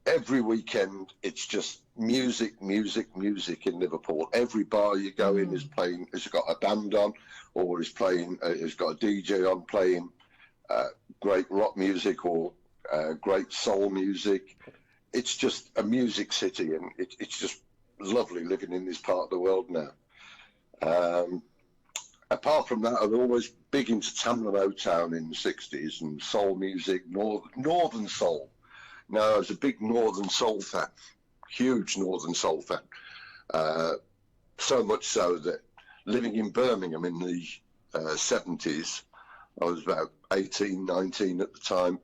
Every weekend, it's just music, music, music in Liverpool. Every bar you go in is playing, has got a band on, or is playing, has got a DJ on playing great rock music or great soul music. It's just a music city, and it's just lovely living in this part of the world now. Apart from that, I was always big into Tamla Motown in the 60s and soul music, northern soul. Now, I was a big northern soul fan, huge northern soul fan. So much so that living in Birmingham in the 70s, I was about 18, 19 at the time.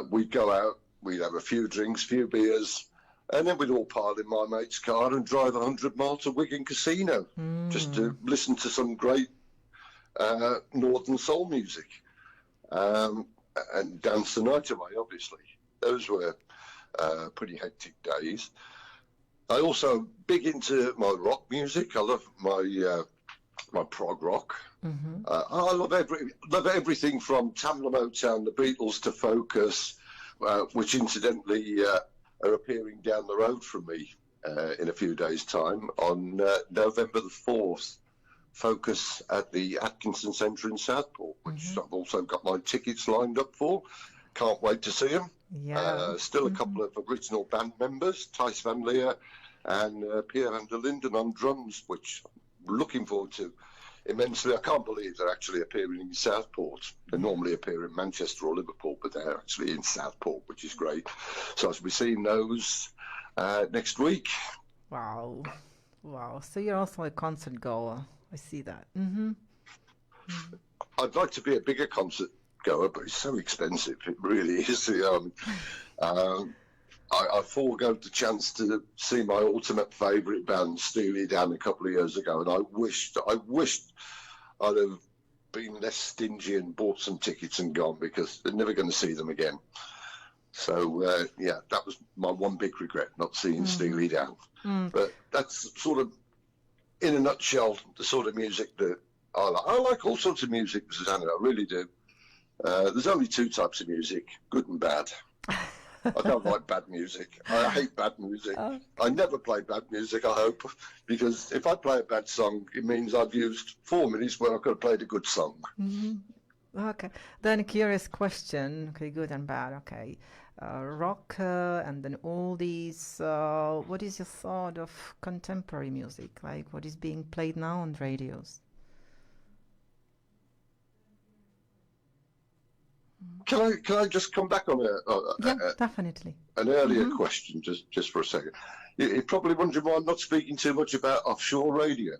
We'd go out, we'd have a few drinks, few beers, and then we'd all pile in my mate's car and drive 100 miles to Wigan Casino just to listen to some great northern soul music and dance the night away, obviously. Those were pretty hectic days. I also big into my rock music. I love my prog rock. I love everything from Tamla Motown, the Beatles, to Focus, which incidentally are appearing down the road from me in a few days' time on November the 4th. Focus at the Atkinson Centre in Southport, which I've also got my tickets lined up for. Can't wait to see them. Yeah. Still a couple of original band members, Thijs van Leer and Pierre van der Linden on drums, which I'm looking forward to immensely. I can't believe they're actually appearing in Southport. They normally appear in Manchester or Liverpool, but they're actually in Southport, which is great. So I'll be seeing those next week. Wow. Wow. So you're also a concert goer. I see that. I'd like to be a bigger concert goer, but it's so expensive. It really is. I forego the chance to see my ultimate favourite band, Steely Dan, a couple of years ago, and I wished I'd have been less stingy and bought some tickets and gone, because they're never going to see them again. So yeah, that was my one big regret, not seeing Steely Dan. But that's sort of, in a nutshell, the sort of music that I like. I like all sorts of music, Zuzana, I really do. There's only two types of music, good and bad. I don't like bad music. I hate bad music. I never play bad music, I hope, because if I play a bad song, it means I've used 4 minutes where I could have played a good song. Okay. Then a curious question. Okay, good and bad. Okay. Rock and then all these, what is your thought of contemporary music? Like what is being played now on radios? Can I just come back on Definitely. an earlier question just for a second? You're probably wondering why I'm not speaking too much about offshore radio.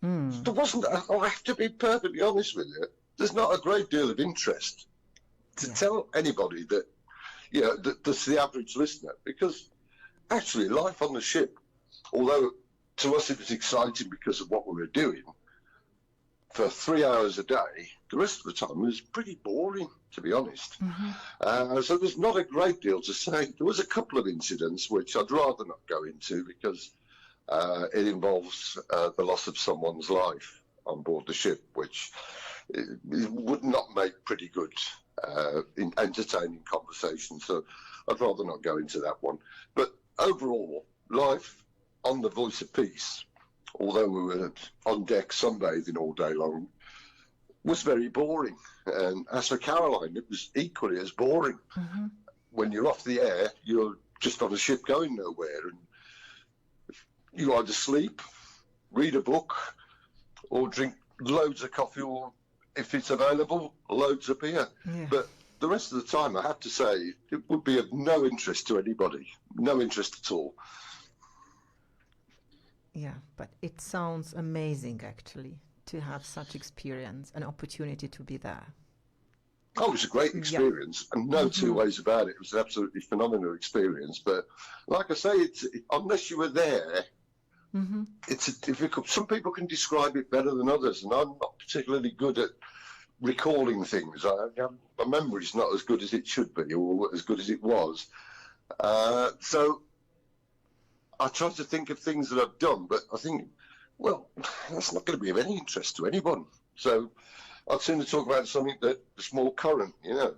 There wasn't. I have to be perfectly honest with you. There's not a great deal of interest to tell anybody that, that's the average listener, because actually life on the ship, although to us it was exciting because of what we were doing, for 3 hours a day, the rest of the time was pretty boring, to be honest. So there's not a great deal to say. There was a couple of incidents which I'd rather not go into, because it involves the loss of someone's life on board the ship, which it would not make pretty good entertaining conversation. So I'd rather not go into that one. But overall, life on the Voice of Peace, although we were on deck sunbathing all day long, was very boring. And as for Caroline, it was equally as boring. When you're off the air, you're just on a ship going nowhere, and you either sleep, read a book, or drink loads of coffee, or if it's available, loads of beer. But the rest of the time, I have to say, it would be of no interest to anybody, no interest at all. Yeah, but it sounds amazing, actually, to have such experience, an opportunity to be there. Oh, it was a great experience, and no two ways about it. It was an absolutely phenomenal experience. But like I say, unless you were there it's a difficult. Some people can describe it better than others, and I'm not particularly good at recalling things. My memory's not as good as it should be, or as good as it was. So I try to think of things that I've done, but I think, well, that's not going to be of any interest to anyone. So I'd sooner talk about something that's more current, you know.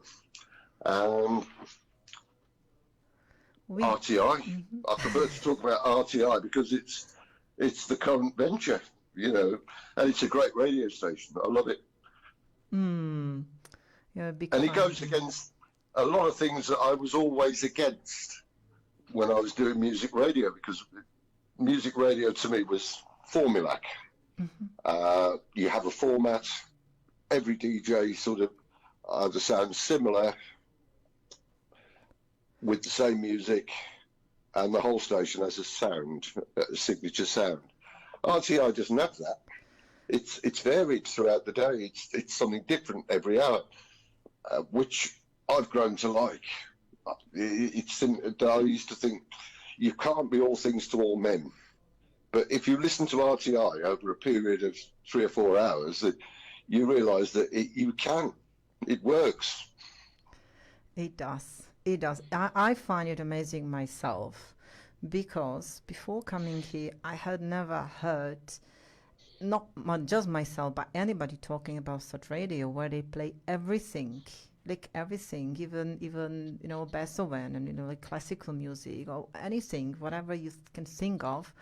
RTI. I prefer to talk about RTI because it's the current venture, you know, and it's a great radio station. I love it. Yeah, And it goes against a lot of things that I was always against when I was doing music radio, because music radio to me was formulaic. You have a format, every DJ sort of either sounds similar with the same music, and the whole station has a sound, a signature sound. RTI doesn't have that. It's varied throughout the day. It's something different every hour, which I've grown to like. I used to think you can't be all things to all men, but if you listen to RTI over a period of 3 or 4 hours, you realise that you can. It works. It does. It does. I find it amazing myself, because before coming here, I had never heard, not just myself, but anybody talking about such radio where they play everything, like everything, even you know, Beethoven and, you know, like classical music or anything, whatever you can think of.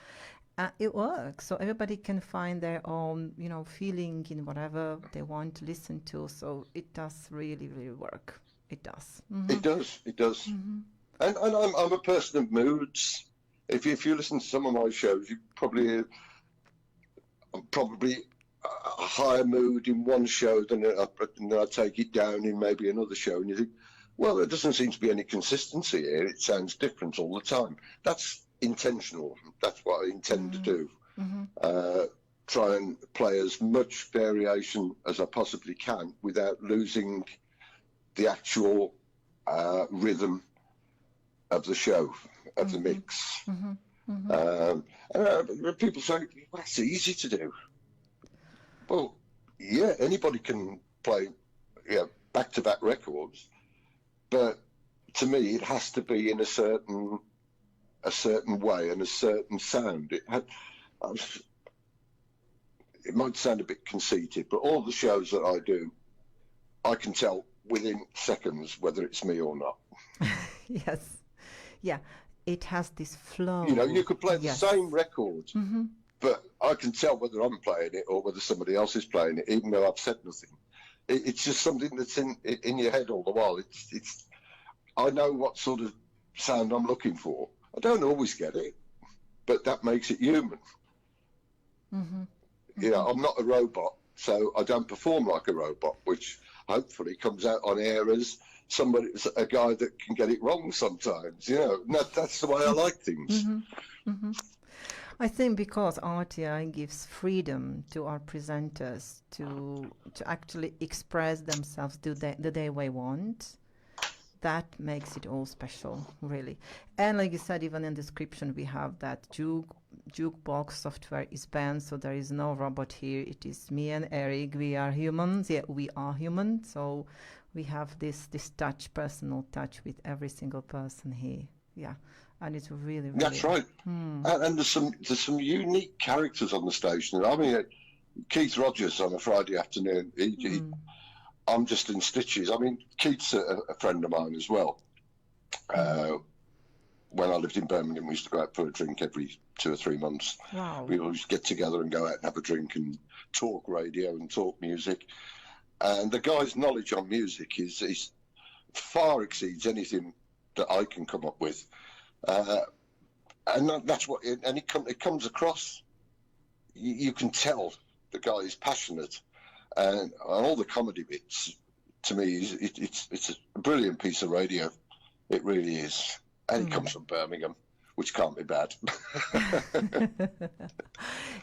It works, so everybody can find their own, you know, feeling in whatever they want to listen to. So it does really, really work. It does. It does. It does. And I'm a person of moods. If you listen to some of my shows, I'm probably a higher mood in one show than I take it down in maybe another show, and you think, well, there doesn't seem to be any consistency here. It sounds different all the time. That's intentional. That's what I intend to do. Try and play as much variation as I possibly can without losing the actual rhythm of the show, of the mix. People say, well, that's easy to do. Well, yeah, anybody can play back-to-back records, but to me, it has to be in a certain way and a certain sound. It might sound a bit conceited, but all the shows that I do, I can tell within seconds whether it's me or not. Yes. Yeah. It has this flow. You know, you could play the same record, but I can tell whether I'm playing it or whether somebody else is playing it, even though I've said nothing. It's just something that's in your head all the while. I know what sort of sound I'm looking for. I don't always get it, but that makes it human. You know, I'm not a robot, so I don't perform like a robot, which hopefully comes out on air as a guy that can get it wrong sometimes. You know, that's the way I like things. I think because RTI gives freedom to our presenters to actually express themselves the way they want, that makes it all special, really. And like you said, even in the description, we have that jukebox software is banned, so there is no robot here. It is me and Eric. We are humans. Yeah, we are human. So we have this personal touch with every single person here. Yeah, and it's really, really. That's right. And there's some unique characters on the station. I mean, Keith Rogers on a Friday afternoon. I'm just in stitches. I mean, Keith's a friend of mine as well. When I lived in Birmingham, we used to go out for a drink every 2 or 3 months. Wow. We always get together and go out and have a drink and talk radio and talk music. And the guy's knowledge on music is far exceeds anything that I can come up with. And that's what, and it comes across. You can tell the guy is passionate. And all the comedy bits, to me, it's a brilliant piece of radio. It really is. And it comes from Birmingham, which can't be bad.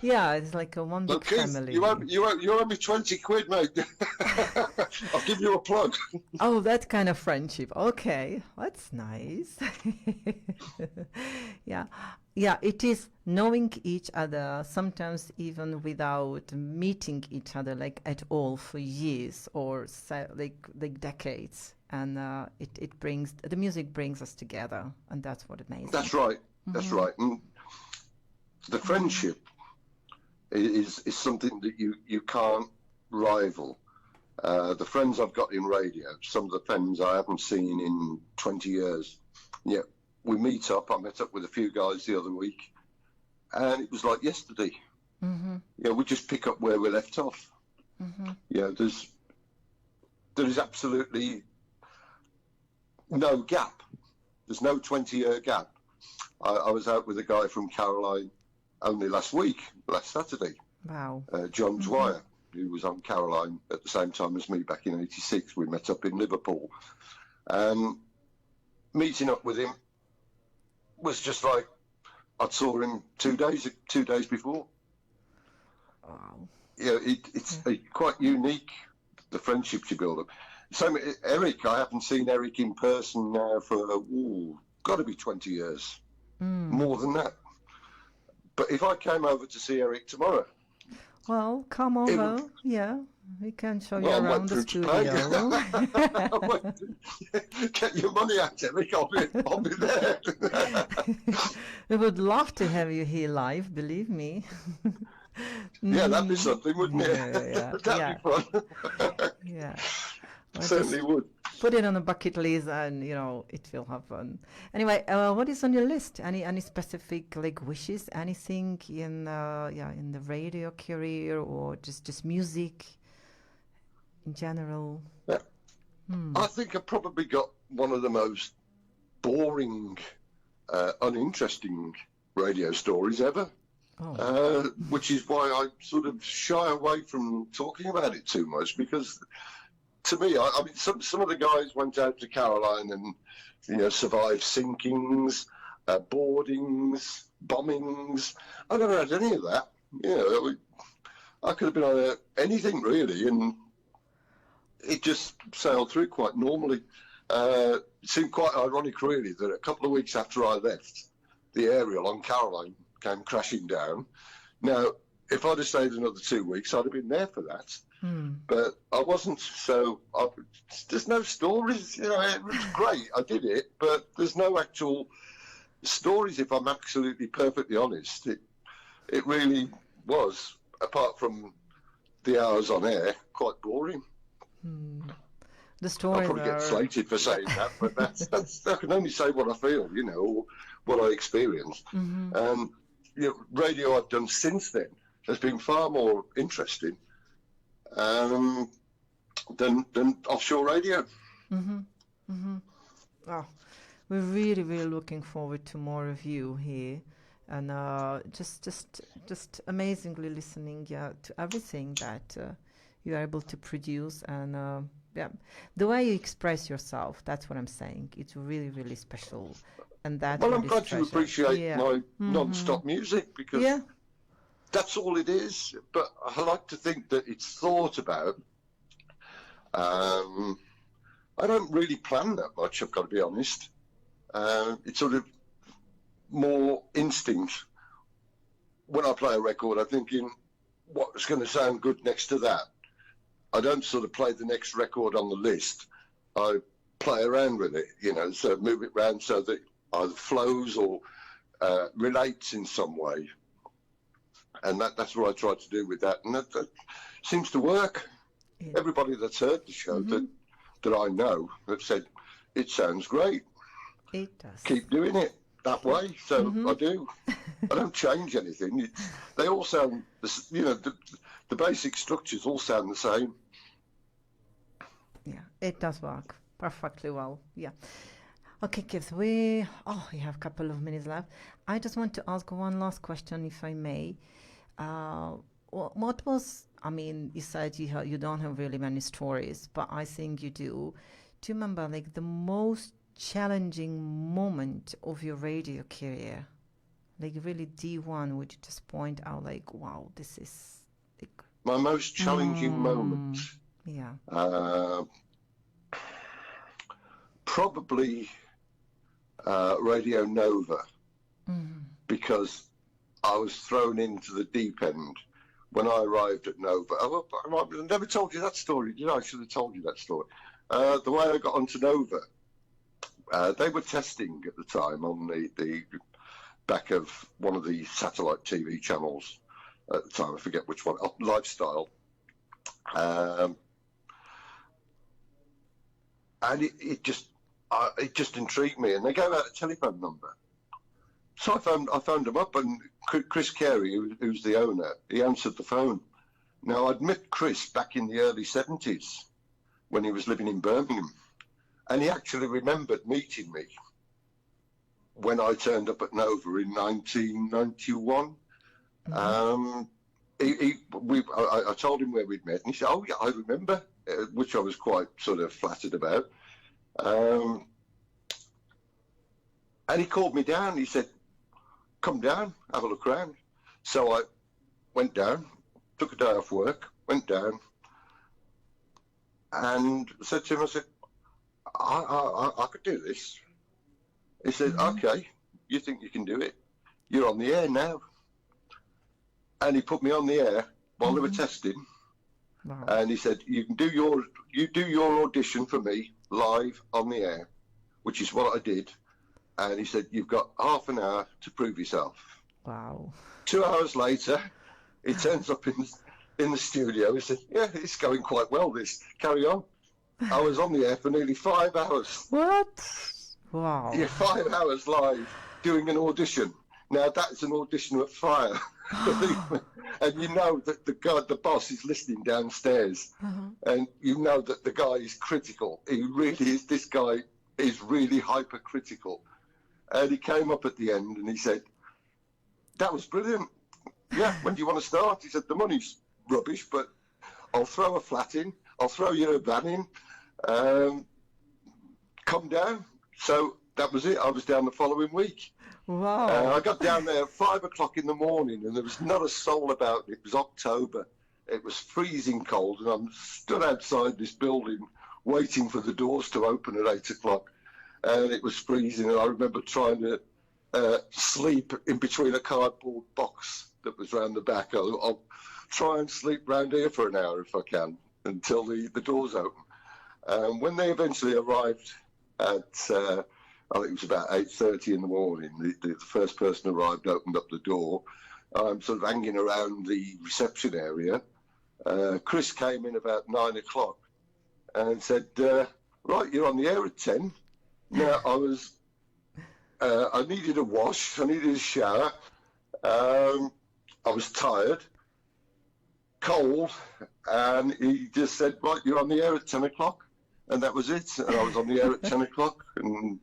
Yeah, it's like a one big family. You owe me 20 quid, mate. I'll give you a plug. Oh, that kind of friendship. Okay, that's nice. Yeah. Yeah, it is knowing each other, sometimes even without meeting each other like at all for years or like decades. And it brings the music brings us together, and that's what amazing. That's right. That's right. And the friendship is something that you can't rival. The friends I've got in radio, some of the friends I haven't seen in 20 years. Yeah, we meet up. I met up with a few guys the other week, and it was like yesterday. Yeah, we just pick up where we left off. Yeah, there is absolutely no gap. There's no 20-year gap. I was out with a guy from Caroline only last Saturday. Wow. John Dwyer, who was on Caroline at the same time as me back in '86. We met up in Liverpool. Meeting up with him was just like I saw him 2 days before. Wow. Yeah, it's quite unique, the friendships you build up. Same Eric, I haven't seen Eric in person now for got to be 20 years, more than that. But if I came over to see Eric tomorrow, well, come over. Yeah, we can show you I'm around the waiting for him studio. get your money out, Eric. I'll be there. We would love to have you here live. Believe me. Yeah, that'd be something, wouldn't it? Yeah, That'd be fun. Yeah. Well, Certainly would. Put it on a bucket list, and it will happen. Anyway, what is on your list? Any specific like wishes? Anything in the radio career, or just music in general? Yeah. I think I probably got one of the most boring, uninteresting radio stories ever. Which is why I sort of shy away from talking about it too much, because to me, I mean, some of the guys went out to Caroline and survived sinkings, boardings, bombings. I never had any of that. I could have been on anything really, and it just sailed through quite normally. It seemed quite ironic, really, that a couple of weeks after I left, the aerial on Caroline came crashing down. Now, if I'd have stayed another 2 weeks, I'd have been there for that. But I wasn't, so there's no stories. It was great. I did it, but there's no actual stories, if I'm absolutely perfectly honest. It really was, apart from the hours on air, quite boring. The stories I'll probably get slated for saying that, but that's I can only say what I feel, or what I experienced. Radio I've done since then has been far more interesting than offshore radio. Oh, we're really, really looking forward to more of you here, and just amazingly listening to everything that you are able to produce, and the way you express yourself. That's what I'm saying. It's really, really special, and that's well, I'm glad you appreciate my non-stop music, because that's all it is. But I like to think that it's thought about. I don't really plan that much, I've got to be honest. It's sort of more instinct. When I play a record, I'm thinking, what's going to sound good next to that? I don't sort of play the next record on the list. I play around with it, so move it around so that it either flows or relates in some way. And that's what I try to do with that. And that seems to work. Yeah. Everybody that's heard the show that I know have said, it sounds great. It does. Keep doing it that way. So I do. I don't change anything. They all sound, the basic structures all sound the same. Yeah, it does work perfectly well. Yeah. Okay, kids, we have a couple of minutes left. I just want to ask one last question, if I may. What was, you said you don't have really many stories, but I think you do. Do you remember, like, the most challenging moment of your radio career? Like, really the one would you just point out, like, wow, this is... like, my most challenging moment? Yeah. Probably Radio Nova. because I was thrown into the deep end when I arrived at Nova. I never told you that story, did I? I should have told you that story. The way I got onto Nova, they were testing at the time on the back of one of the satellite TV channels at the time. I forget which one, Lifestyle. And it just intrigued me. And they gave out a telephone number. So I phoned him up, and Chris Carey, who's the owner, he answered the phone. Now, I'd met Chris back in the early 70s when he was living in Birmingham, and he actually remembered meeting me when I turned up at Nova in 1991. Mm-hmm. I told him where we'd met, and he said, "Oh yeah, I remember," which I was quite sort of flattered about. And he called me down. He said, "Come down, have a look around." So I went down, took a day off work, went down, and said to him, I said, I could do this. He said, mm-hmm. "Okay, you think you can do it? You're on the air now." And he put me on the air while they were testing. Wow. And he said, you do your audition for me live on the air, which is what I did. And he said, "You've got half an hour to prove yourself." Wow. 2 hours later, he turns up in the studio. He said, "Yeah, it's going quite well, this. Carry on." I was on the air for nearly 5 hours. What? Wow. Yeah, 5 hours live doing an audition. Now, that's an audition with fire. And you know that the boss is listening downstairs. Uh-huh. And you know that the guy is critical. He really is. This guy is really hypercritical. And he came up at the end and he said, "That was brilliant. Yeah, when do you want to start?" He said, "The money's rubbish, but I'll throw a flat in. I'll throw you a van in. Come down." So that was it. I was down the following week. Wow. I got down there at 5 o'clock in the morning, and there was not a soul about. It was October. It was freezing cold, and I'm stood outside this building waiting for the doors to open at 8 o'clock. And it was freezing, and I remember trying to sleep in between a cardboard box that was round the back. I'll try and sleep round here for an hour if I can until the doors open. When they eventually arrived at, I think it was about 8:30 in the morning, the first person arrived, opened up the door. I'm sort of hanging around the reception area. Chris came in about 9 o'clock and said, "Right, you're on the air at 10. Now, I needed a wash, I needed a shower, I was tired, cold, and he just said, "Right, you're on the air at 10 o'clock, and that was it. And I was on the air at 10 o'clock, and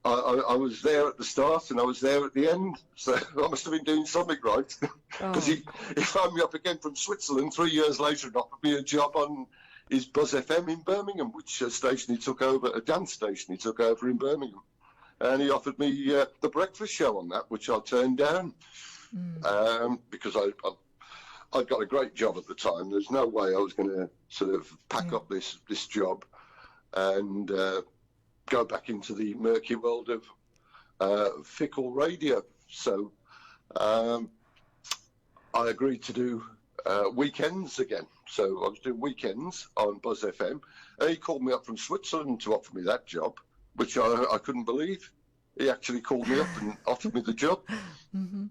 I was there at the start, and I was there at the end, so I must have been doing something right, because he phoned me up again from Switzerland 3 years later and offered me a job on his Buzz FM in Birmingham, which station he took over, a dance station he took over in Birmingham. And he offered me the breakfast show on that, which I turned down because I'd got a great job at the time. There's no way I was going to sort of pack up this job and go back into the murky world of fickle radio. So I agreed to do weekends again. So I was doing weekends on Buzz FM. And he called me up from Switzerland to offer me that job, which I couldn't believe. He actually called me up and offered me the job. Mm-hmm.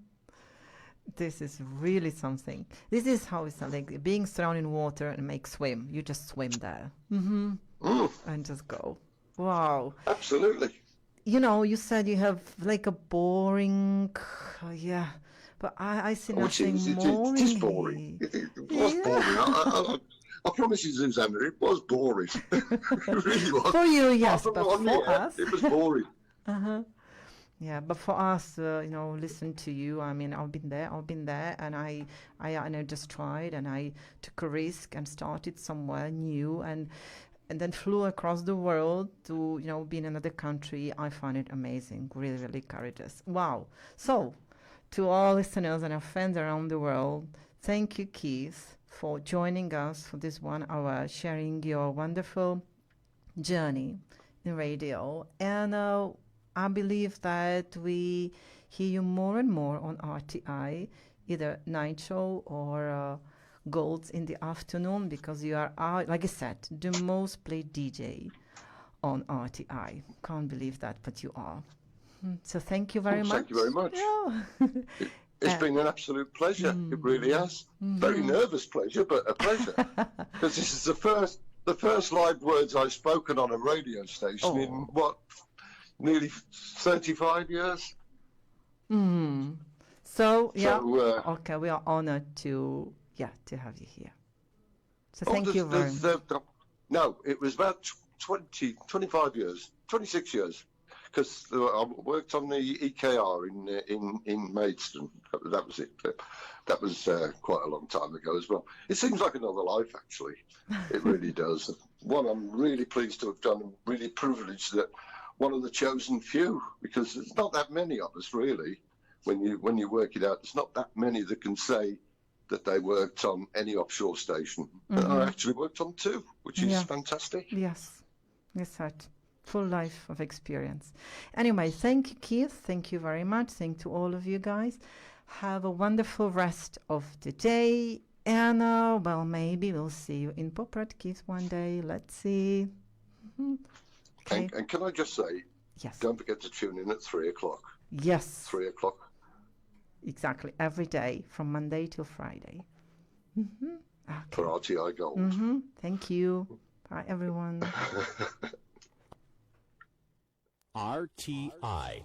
This is really something. This is how it's like being thrown in water and make swim. You just swim there. Mm-hmm. And just go. Wow. Absolutely. You know, you said you have like a boring, but I see nothing boring. It is boring. It was boring. I promise you, Zuzana, it was boring. It really was. For you, yes, but for us. It was boring. Uh-huh. Yeah, but for us, listen to you. I mean, I've been there, and I just tried, and I took a risk and started somewhere new, and then flew across the world to, be in another country. I find it amazing, really, really courageous. Wow. So, to all listeners and our friends around the world, thank you, Keith, for joining us for this 1 hour, sharing your wonderful journey in radio. And I believe that we hear you more and more on RTI, either night show or golds in the afternoon, because you are, like I said, the most played DJ on RTI. Can't believe that, but you are. So thank you very much. Thank you very much. Yeah. It's been an absolute pleasure. It really has. Very nervous pleasure, but a pleasure. Because this is the first live words I've spoken on a radio station in what, nearly 35 years. So yeah, okay, we are honored to have you here. So thank you very much. No, it was about 25 years, 26 years, because I worked on the EKR in Maidstone. That was it. That was quite a long time ago as well. It seems like another life, actually. It really does. One I'm really pleased to have done, and really privileged that one of the chosen few, because there's not that many of us really. When you work it out, there's not that many that can say that they worked on any offshore station. But I actually worked on two, which is fantastic. Yes, right. Full life of experience. Anyway, thank you, Keith. Thank you very much. Thank to all of you guys. Have a wonderful rest of the day. And well, maybe we'll see you in Poprad, Keith, one day. Let's see. Okay. And can I just say, yes, don't forget to tune in at 3 o'clock. Yes. 3 o'clock. Exactly. Every day from Monday till Friday. Okay. For RTI Gold. Thank you. Bye, everyone. RTI